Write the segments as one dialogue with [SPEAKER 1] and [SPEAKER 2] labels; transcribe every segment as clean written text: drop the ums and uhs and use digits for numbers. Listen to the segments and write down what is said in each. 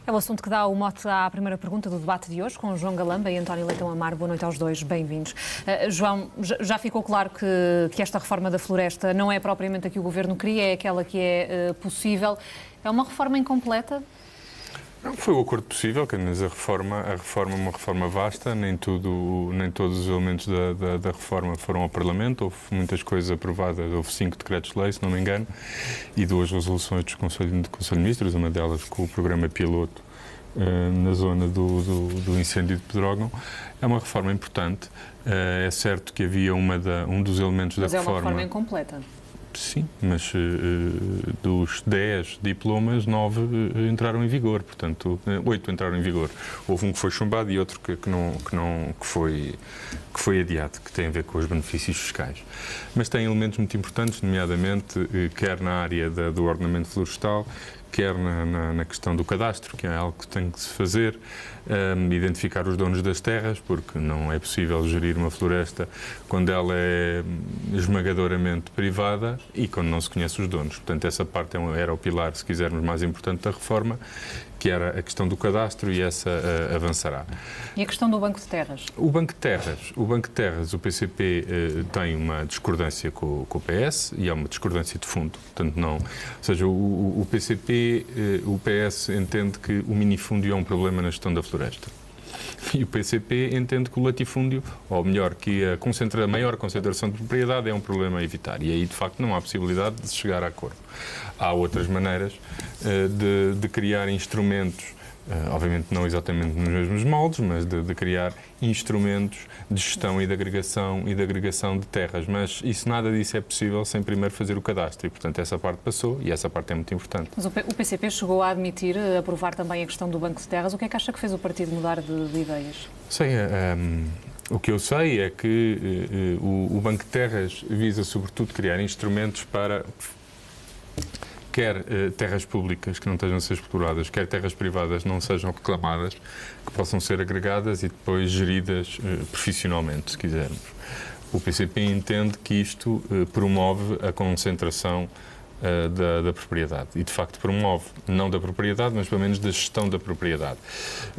[SPEAKER 1] É o assunto que dá o mote à primeira pergunta do debate de hoje, com João Galamba e António Leitão Amaro. Boa noite aos dois, bem-vindos. João, já ficou claro que esta reforma da floresta não é propriamente a que o Governo queria, é aquela que é possível. É uma reforma incompleta?
[SPEAKER 2] Não foi o acordo possível, mas a reforma é uma reforma vasta, nem todos os elementos da reforma foram ao Parlamento, houve muitas coisas aprovadas, houve 5 decretos-lei, se não me engano, e 2 resoluções do Conselho de Ministros, uma delas com o programa piloto na zona do incêndio de Pedrógão. É uma reforma importante, é certo que havia um dos elementos da reforma...
[SPEAKER 1] Mas é uma reforma incompleta.
[SPEAKER 2] Sim, mas dos 10 diplomas, 9 entraram em vigor, portanto, 8 entraram em vigor. Houve um que foi chumbado e outro que foi adiado, que tem a ver com os benefícios fiscais. Mas tem elementos muito importantes, nomeadamente, quer na área do ordenamento florestal, quer na questão do cadastro, que é algo que tem que se fazer, identificar os donos das terras, porque não é possível gerir uma floresta quando ela é esmagadoramente privada e quando não se conhece os donos. Portanto, essa parte era o pilar, se quisermos, mais importante da reforma, que era a questão do cadastro, e essa avançará.
[SPEAKER 1] E a questão do Banco de Terras?
[SPEAKER 2] O Banco de Terras, o PCP tem uma discordância com o PS, e é uma discordância de fundo. Portanto, não. Ou seja, o PCP, o PS entende que o minifúndio é um problema na gestão da floresta. E o PCP entende que o latifúndio, ou melhor, que a maior concentração de propriedade é um problema a evitar. E aí, de facto, não há possibilidade de se chegar a acordo. Há outras maneiras de criar instrumentos, obviamente não exatamente nos mesmos moldes, mas de criar instrumentos de gestão e de agregação de terras. Mas nada disso é possível sem primeiro fazer o cadastro. E, portanto, essa parte passou e essa parte é muito importante.
[SPEAKER 1] Mas o PCP chegou a admitir, a aprovar também a questão do Banco de Terras. O que é que acha que fez o partido mudar de ideias?
[SPEAKER 2] O que eu sei é que o Banco de Terras visa, sobretudo, criar instrumentos para... quer terras públicas que não estejam a ser exploradas, quer terras privadas não sejam reclamadas, que possam ser agregadas e depois geridas profissionalmente, se quisermos. O PCP entende que isto promove a concentração da propriedade. E, de facto, promove, não da propriedade, mas pelo menos da gestão da propriedade.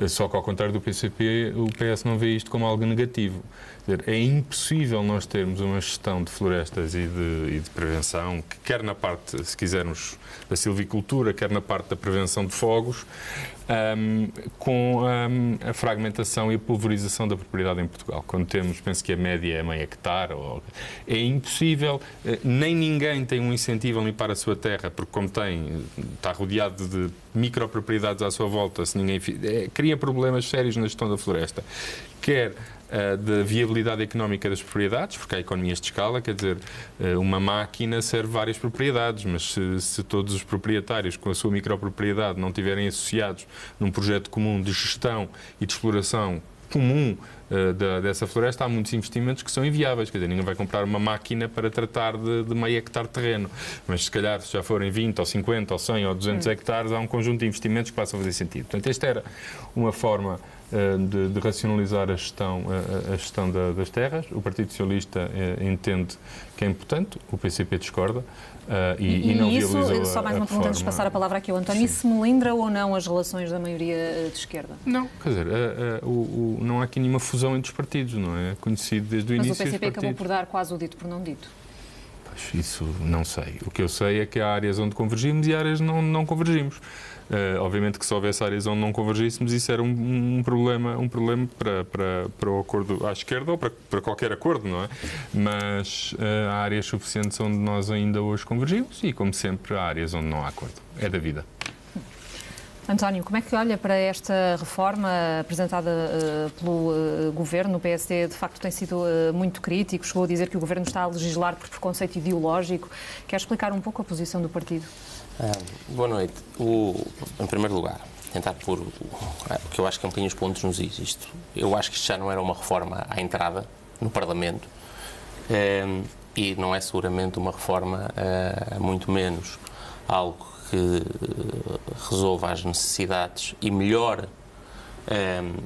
[SPEAKER 2] Só que, ao contrário do PCP, o PS não vê isto como algo negativo. Quer dizer, é impossível nós termos uma gestão de florestas e de prevenção, que quer na parte, se quisermos, da silvicultura, quer na parte da prevenção de fogos, com a fragmentação e a pulverização da propriedade em Portugal. Quando temos, penso que a média é meio hectare, é impossível, nem ninguém tem um incentivo a limpar a sua terra, porque como está rodeado de micropropriedades à sua volta, se ninguém cria problemas sérios na gestão da floresta. Quer da viabilidade económica das propriedades, porque há economias de escala, quer dizer, uma máquina serve várias propriedades, mas se todos os proprietários com a sua micropropriedade não estiverem associados num projeto comum de gestão e de exploração comum dessa floresta, há muitos investimentos que são inviáveis. Quer dizer, ninguém vai comprar uma máquina para tratar de meio hectare de terreno, mas se calhar se já forem 20 ou 50 ou 100 ou 200 hectares, há um conjunto de investimentos que passam a fazer sentido. Portanto, esta era uma forma de racionalizar a gestão das terras. O Partido Socialista entende que é importante, o PCP discorda e não
[SPEAKER 1] isso,
[SPEAKER 2] viabilizou
[SPEAKER 1] só mais uma pergunta antes de passar a palavra aqui ao António.
[SPEAKER 2] Sim.
[SPEAKER 1] Isso melindra ou não as relações da maioria de esquerda?
[SPEAKER 2] Não, quer dizer, não há aqui nenhuma fusão entre os partidos, não é? Conhecido desde o início.
[SPEAKER 1] Mas o PCP acabou por dar quase o dito por não dito.
[SPEAKER 2] Pois, isso não sei. O que eu sei é que há áreas onde convergimos e áreas onde não convergimos. Obviamente que se houvesse áreas onde não convergíssemos, isso era um problema para o acordo à esquerda ou para qualquer acordo, não é? Mas há áreas suficientes onde nós ainda hoje convergimos e, como sempre, há áreas onde não há acordo. É da vida.
[SPEAKER 1] António, como é que olha para esta reforma apresentada pelo Governo? O PSD, de facto, tem sido muito crítico, chegou a dizer que o Governo está a legislar por preconceito ideológico. Quer explicar um pouco a posição do partido?
[SPEAKER 3] Boa noite. Em primeiro lugar, tentar pôr o que eu acho que ampliem os pontos nos is. Eu acho que isto já não era uma reforma à entrada no Parlamento e não é seguramente uma reforma, muito menos, algo que resolva as necessidades e melhore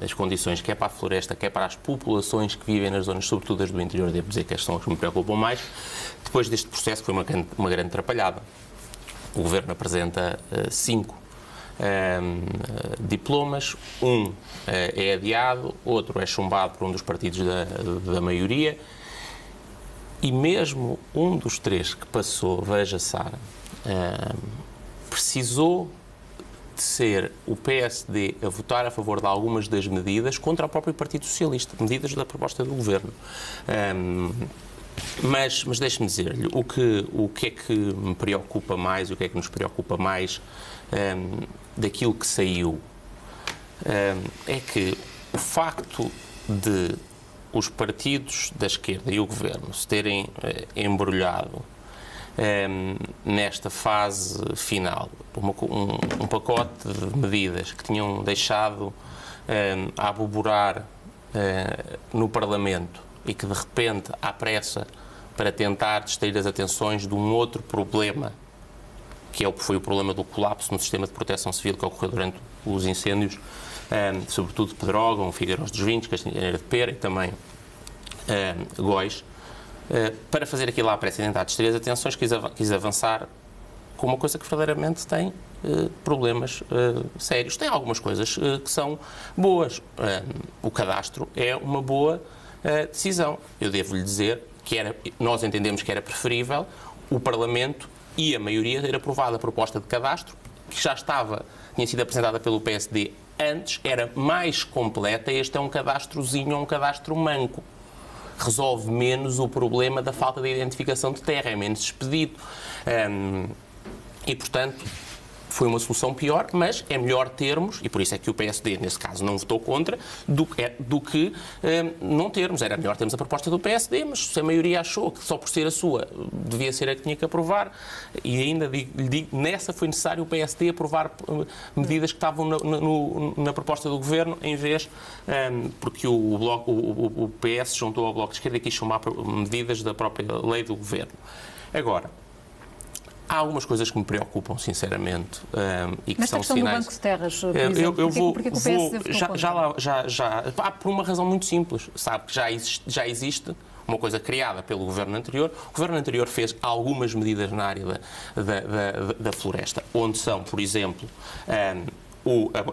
[SPEAKER 3] as condições, quer para a floresta, quer para as populações que vivem nas zonas, sobretudo as do interior. Devo dizer que estas são as que me preocupam mais, depois deste processo, que foi uma grande atrapalhada. O Governo apresenta 5 diplomas, um é adiado, outro é chumbado por um dos partidos da maioria, e mesmo um dos 3 que passou, veja, Sara, precisou de ser o PSD a votar a favor de algumas das medidas contra o próprio Partido Socialista, medidas da proposta do Governo. Mas deixe-me dizer-lhe, o que é que me preocupa mais e o que é que nos preocupa mais daquilo que saiu é que o facto de os partidos da esquerda e o Governo se terem embrulhado nesta fase final, um pacote de medidas que tinham deixado a aboborar no Parlamento e que de repente há pressa para tentar distrair as atenções de um outro problema, que foi o problema do colapso no sistema de proteção civil que ocorreu durante os incêndios, sobretudo de Pedrógão, Figueiredo dos Vinhos, Castanheira de Pera e também Góis, para fazer aquilo à pressa e tentar distrair as atenções, quis avançar com uma coisa que verdadeiramente tem problemas sérios. Tem algumas coisas que são boas. O cadastro é uma boa decisão. Eu devo-lhe dizer que nós entendemos que era preferível o Parlamento e a maioria ter aprovado a proposta de cadastro, que já tinha sido apresentada pelo PSD antes, era mais completa. Este é um cadastrozinho, um cadastro manco. Resolve menos o problema da falta de identificação de terra, é menos expedito. E, portanto, foi uma solução pior, mas é melhor termos, e por isso é que o PSD, nesse caso, não votou contra, do que não termos. Era melhor termos a proposta do PSD, mas se a maioria achou que só por ser a sua devia ser a que tinha que aprovar, e ainda lhe digo, nessa foi necessário o PSD aprovar medidas que estavam na proposta do Governo, em vez, porque o PS juntou ao Bloco de Esquerda e quis chamar medidas da própria lei do Governo. Agora, há algumas coisas que me preocupam, sinceramente, e que são sinais.
[SPEAKER 1] Nesta questão do Banco de Terras, por exemplo, porque o PSD
[SPEAKER 3] por uma razão muito simples. Sabe que já existe uma coisa criada pelo Governo anterior. O Governo anterior fez algumas medidas na área da floresta, onde são, por exemplo,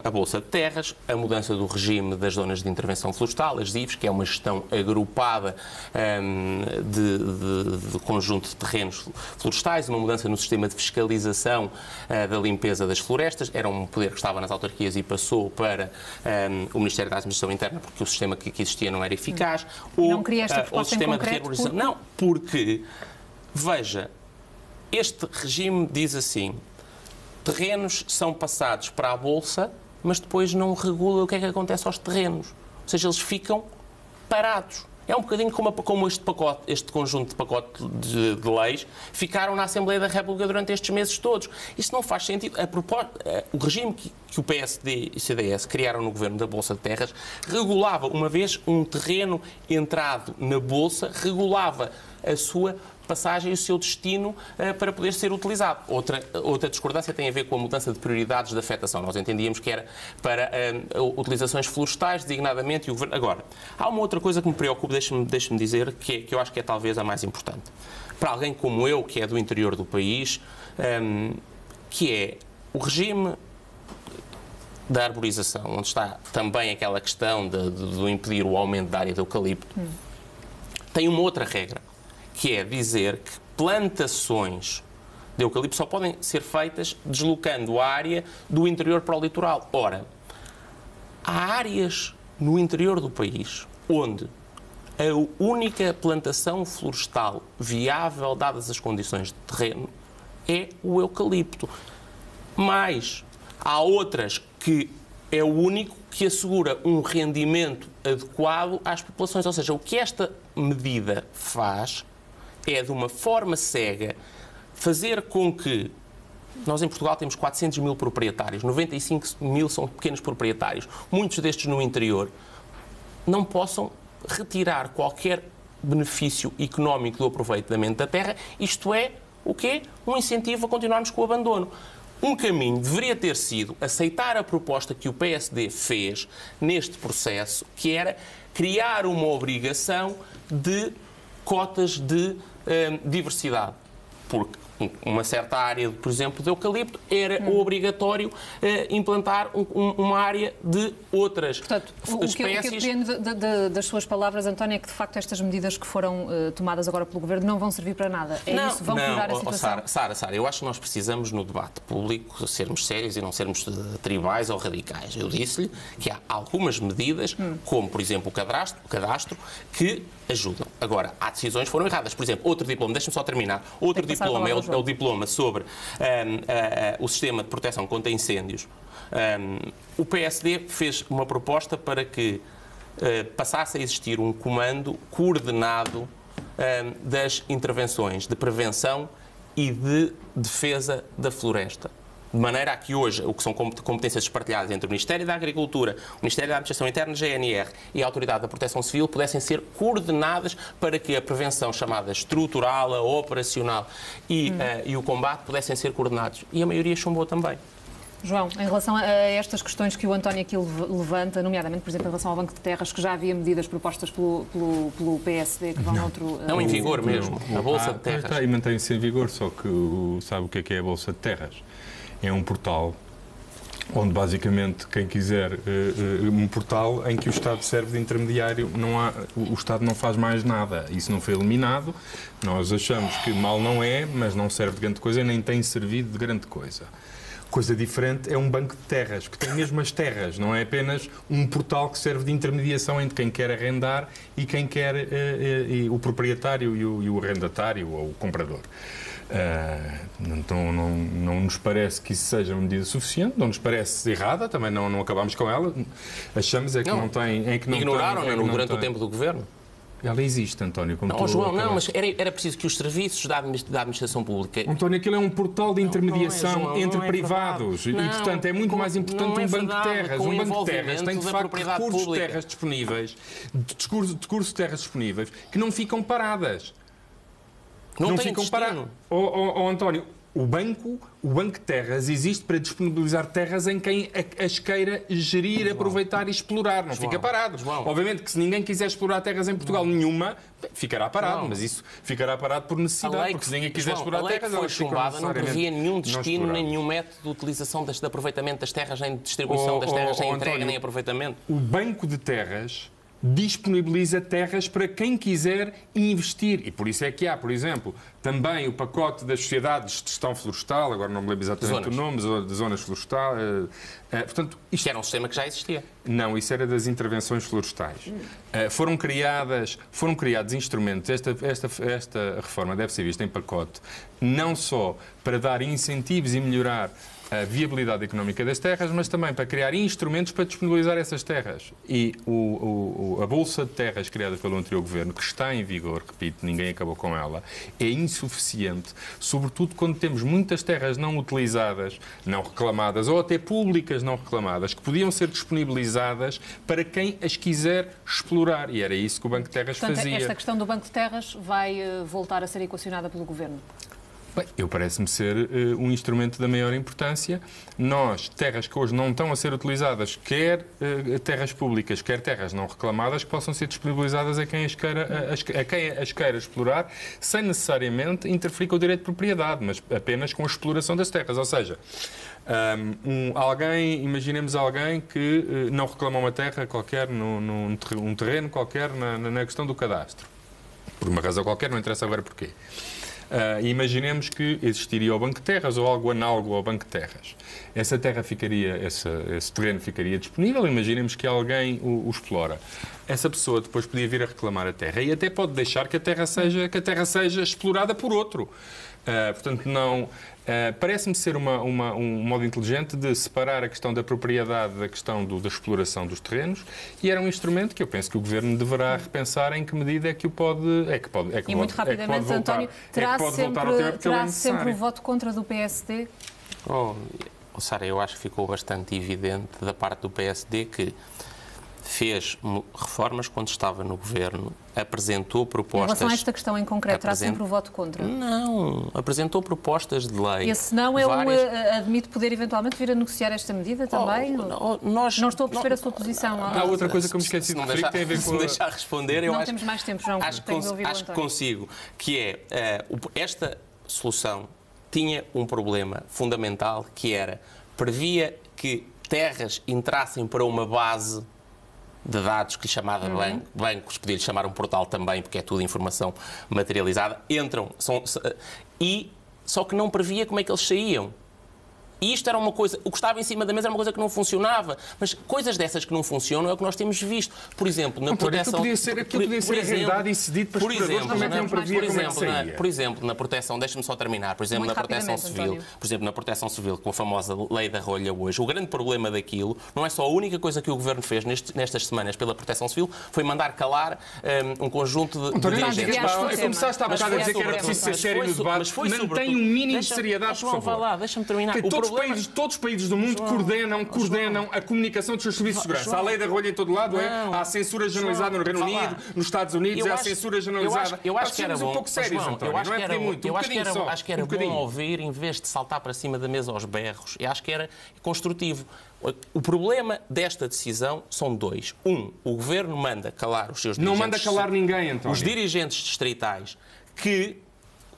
[SPEAKER 3] a Bolsa de Terras, a mudança do regime das zonas de intervenção florestal, as ZIFs, que é uma gestão agrupada de conjunto de terrenos florestais, uma mudança no sistema de fiscalização da limpeza das florestas. Era um poder que estava nas autarquias e passou para o Ministério da Administração Interna, porque o sistema que existia não era eficaz.
[SPEAKER 1] Não queria esta proposta
[SPEAKER 3] o sistema
[SPEAKER 1] em concreto,
[SPEAKER 3] de regularização. Não, porque, veja, este regime diz assim: terrenos são passados para a Bolsa, mas depois não regula o que é que acontece aos terrenos. Ou seja, eles ficam parados. É um bocadinho como este conjunto de pacote de leis ficaram na Assembleia da República durante estes meses todos. Isso não faz sentido. O regime que o PSD e o CDS criaram no governo da Bolsa de Terras regulava, uma vez um terreno entrado na Bolsa, regulava a sua passagem e o seu destino para poder ser utilizado. Outra discordância tem a ver com a mudança de prioridades de afetação. Nós entendíamos que era para utilizações florestais, designadamente, e o Governo... Agora, há uma outra coisa que me preocupa, deixe-me dizer, que eu acho que é talvez a mais importante. Para alguém como eu, que é do interior do país, que é o regime da arborização, onde está também aquela questão de impedir o aumento da área de eucalipto, tem uma outra regra, que é dizer que plantações de eucalipto só podem ser feitas deslocando a área do interior para o litoral. Ora, há áreas no interior do país onde a única plantação florestal viável, dadas as condições de terreno, é o eucalipto. Mas há outras que é o único que assegura um rendimento adequado às populações. Ou seja, o que esta medida faz é, de uma forma cega, fazer com que nós em Portugal temos 400 mil proprietários, 95 mil são pequenos proprietários, muitos destes no interior, não possam retirar qualquer benefício económico do aproveitamento da terra. Isto é, o quê? Um incentivo a continuarmos com o abandono. Um caminho deveria ter sido aceitar a proposta que o PSD fez neste processo, que era criar uma obrigação de cotas de diversidade. Porque uma certa área, por exemplo, de eucalipto, era obrigatório implantar uma área de outras espécies.
[SPEAKER 1] O que eu compreendo das suas palavras, António, é que de facto estas medidas que foram tomadas agora pelo Governo não vão servir para nada. Isso? Vão piorar a situação?
[SPEAKER 3] Sara, eu acho que nós precisamos no debate público sermos sérios e não sermos tribais ou radicais. Eu disse-lhe que há algumas medidas, como por exemplo o cadastro, que ajudam. Agora, há decisões que foram erradas. Por exemplo, outro diploma, deixa-me só terminar, outro diploma é o diploma sobre o sistema de proteção contra incêndios. O PSD fez uma proposta para que passasse a existir um comando coordenado das intervenções de prevenção e de defesa da floresta. De maneira a que hoje, o que são competências partilhadas entre o Ministério da Agricultura, o Ministério da Administração Interna, GNR e a Autoridade da Proteção Civil pudessem ser coordenadas para que a prevenção chamada estrutural, a operacional e o combate pudessem ser coordenados. E a maioria chumbou também.
[SPEAKER 1] João, em relação a estas questões que o António aqui levanta, nomeadamente, por exemplo, em relação ao Banco de Terras, que já havia medidas propostas pelo PSD que vão noutro...
[SPEAKER 3] Não em vigor mesmo, a Bolsa de Terras.
[SPEAKER 2] Está e mantém-se em vigor, só que sabe o que é a Bolsa de Terras? É um portal onde basicamente quem quiser, um portal em que o Estado serve de intermediário, o Estado não faz mais nada. Isso não foi eliminado, nós achamos que mal não é, mas não serve de grande coisa e nem tem servido de grande coisa. Coisa diferente é um banco de terras, que tem mesmo as terras, não é apenas um portal que serve de intermediação entre quem quer arrendar e quem quer, o proprietário e o arrendatário ou o comprador. Então não nos parece que isso seja uma medida suficiente, não nos parece errada, também não acabamos com ela. Achamos que não tem...
[SPEAKER 3] Ignoraram-na durante o tempo do Governo?
[SPEAKER 2] Ela existe, António.
[SPEAKER 3] João, mas era preciso que os serviços da administração pública...
[SPEAKER 2] António, aquilo é um portal de intermediação entre privados e, portanto, é muito mais importante um banco de terras. Um banco de terras tem, de facto, recursos de terras disponíveis, recursos de terras disponíveis, que não ficam paradas.
[SPEAKER 3] Não ficam paradas.
[SPEAKER 2] António, o banco de terras existe para disponibilizar terras em quem as queira gerir, aproveitar e explorar. Não fica parado. Obviamente que se ninguém quiser explorar terras em Portugal nenhuma, ficará parado. Mas isso ficará parado por necessidade, porque se ninguém quiser explorar terras,
[SPEAKER 3] elas chumbada não previa nenhum destino, nem nenhum método de utilização de aproveitamento das terras, nem de distribuição das terras, nem entrega, nem aproveitamento.
[SPEAKER 2] O banco de terras disponibiliza terras para quem quiser investir. E por isso é que há, por exemplo, também o pacote das sociedades de gestão florestal, agora não me lembro exatamente o nome, de zonas florestais. Portanto,
[SPEAKER 3] isto era um sistema que já existia.
[SPEAKER 2] Não, isso era das intervenções florestais. Foram criados instrumentos. Esta reforma deve ser vista em pacote, não só para dar incentivos e melhorar a viabilidade económica das terras, mas também para criar instrumentos para disponibilizar essas terras. E a Bolsa de Terras criada pelo anterior Governo, que está em vigor, repito, ninguém acabou com ela, é insuficiente, sobretudo quando temos muitas terras não utilizadas, não reclamadas, ou até públicas não reclamadas, que podiam ser disponibilizadas para quem as quiser explorar. E era isso que o Banco de Terras fazia.
[SPEAKER 1] Esta questão do Banco de Terras vai voltar a ser equacionada pelo Governo?
[SPEAKER 2] Bem, parece-me ser um instrumento da maior importância. Nós, terras que hoje não estão a ser utilizadas, quer terras públicas, quer terras não reclamadas, que possam ser disponibilizadas a quem as queira explorar, sem necessariamente interferir com o direito de propriedade, mas apenas com a exploração das terras. Ou seja, imaginemos alguém que não reclama uma terra qualquer, um terreno qualquer na questão do cadastro. Por uma razão qualquer, não interessa agora porquê. Imaginemos que existiria o Banco de Terras ou algo análogo ao Banco de Terras. Essa terra esse terreno ficaria disponível, imaginemos que alguém o explora. Essa pessoa depois podia vir a reclamar a terra e até pode deixar que a terra seja explorada por outro. Portanto, não... Parece-me ser um modo inteligente de separar a questão da propriedade da questão da exploração dos terrenos, e era um instrumento que eu penso que o Governo deverá repensar em que medida é que pode
[SPEAKER 1] E muito rapidamente, António, terá sempre o voto contra do PSD?
[SPEAKER 3] Sara, eu acho que ficou bastante evidente da parte do PSD que fez reformas quando estava no Governo, apresentou propostas... Em relação
[SPEAKER 1] a esta questão em concreto, terá sempre o voto contra?
[SPEAKER 3] Não, apresentou propostas de lei.
[SPEAKER 1] Esse não admite poder eventualmente vir a negociar esta medida também? Não estou a perceber a sua posição.
[SPEAKER 2] Há outra coisa que eu me esqueci de referir que tem a ver com...
[SPEAKER 3] Se me deixar responder, eu
[SPEAKER 1] temos mais tempo, João.
[SPEAKER 3] Acho que consigo, que é esta solução tinha um problema fundamental que era, previa que terras entrassem para uma base de dados que lhe chamava bancos, podia-lhe chamar um portal também, porque é tudo informação materializada, entram, só que não previa como é que eles saíam. E isto era uma coisa, o que estava em cima da mesa era uma coisa que não funcionava, mas coisas dessas que não funcionam é o que nós temos visto. Por exemplo, na proteção...
[SPEAKER 2] Podia ser arrendado e cedido para exploradores, como é que não previa como é que saía?
[SPEAKER 3] Por exemplo, na proteção, deixe-me só terminar, por exemplo, na proteção civil, com a famosa lei da rolha hoje, o grande problema daquilo não é só a única coisa que o Governo fez nestas semanas pela proteção civil, foi mandar calar um conjunto de dirigentes.
[SPEAKER 2] Começaste há bocado a dizer que era preciso ser sério no debate, mantém um mínimo de seriedade, por favor.
[SPEAKER 3] Deixa-me terminar.
[SPEAKER 2] Todos os países do mundo coordenam a comunicação dos seus serviços de segurança. Há lei da rolha em todo lado, há censura generalizada no Reino Unido, nos Estados Unidos, há censura generalizada.
[SPEAKER 3] Eu acho que era bom.
[SPEAKER 2] Um pouco sérios, António, não é pedir muito,
[SPEAKER 3] acho que era bom ouvir, em vez de saltar para cima da mesa aos berros. Eu acho que era construtivo. O problema desta decisão são dois. O Governo manda calar os seus dirigentes...
[SPEAKER 2] Não manda calar ninguém, António.
[SPEAKER 3] Os dirigentes distritais que...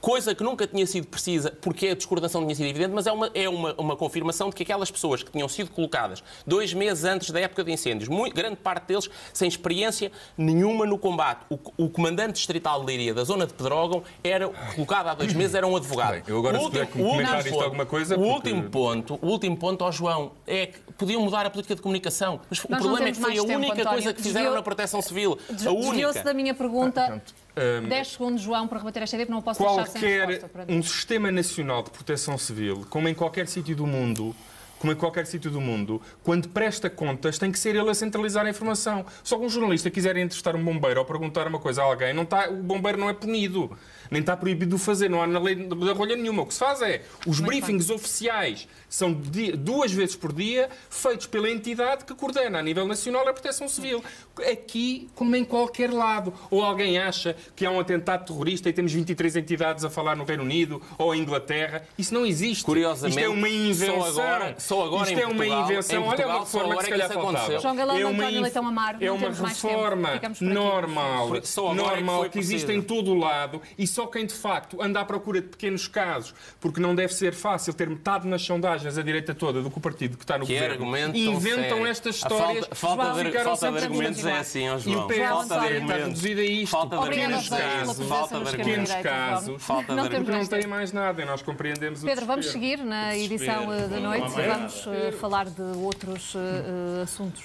[SPEAKER 3] Coisa que nunca tinha sido precisa, porque a discordação tinha sido evidente, mas é uma confirmação de que aquelas pessoas que tinham sido colocadas 2 meses antes da época de incêndios, grande parte deles sem experiência nenhuma no combate. O comandante distrital de Leiria, da zona de Pedrógão, era colocado há 2 meses, era um advogado.
[SPEAKER 2] Bem, eu agora se puder comentar isto alguma coisa...
[SPEAKER 3] O último ponto, ó João, é que podiam mudar a política de comunicação, mas o problema é que foi a única coisa que fizeram na proteção civil. A única.
[SPEAKER 1] Desviou-se da minha pergunta... 10 segundos, João, para rebater esta ideia, porque não posso deixar sem resposta.
[SPEAKER 2] Qualquer um sistema nacional de proteção civil, como em qualquer sítio do mundo, quando presta contas, tem que ser ele a centralizar a informação. Só que um jornalista quiser entrevistar um bombeiro ou perguntar uma coisa a alguém, o bombeiro não é punido, nem está proibido de o fazer, não há na lei da rolha nenhuma. O que se faz é, os briefings oficiais são 2 vezes por dia, feitos pela entidade que coordena a nível nacional a proteção civil. Aqui, como em qualquer lado. Ou alguém acha que há um atentado terrorista e temos 23 entidades a falar no Reino Unido ou em Inglaterra. Isso não existe.
[SPEAKER 3] Curiosamente,
[SPEAKER 2] isto é uma invenção.
[SPEAKER 3] Só agora
[SPEAKER 2] isto é uma invenção. Olha, é uma reforma que se calhar faltava.
[SPEAKER 1] João Galamba, António Leitão Amaro,
[SPEAKER 2] é uma reforma normal que existe em todo o lado e só quem de facto anda à procura de pequenos casos, porque não deve ser fácil ter metade nas sondagens, a direita toda, do que o partido que está no governo, inventam estas histórias.
[SPEAKER 3] Falta de argumentos é assim, ó João.
[SPEAKER 2] E o PS está reduzido a isto. Pequenos casos, porque não tem mais nada e nós compreendemos o
[SPEAKER 1] Pedro, vamos seguir na edição da noite. Vamos falar de outros assuntos.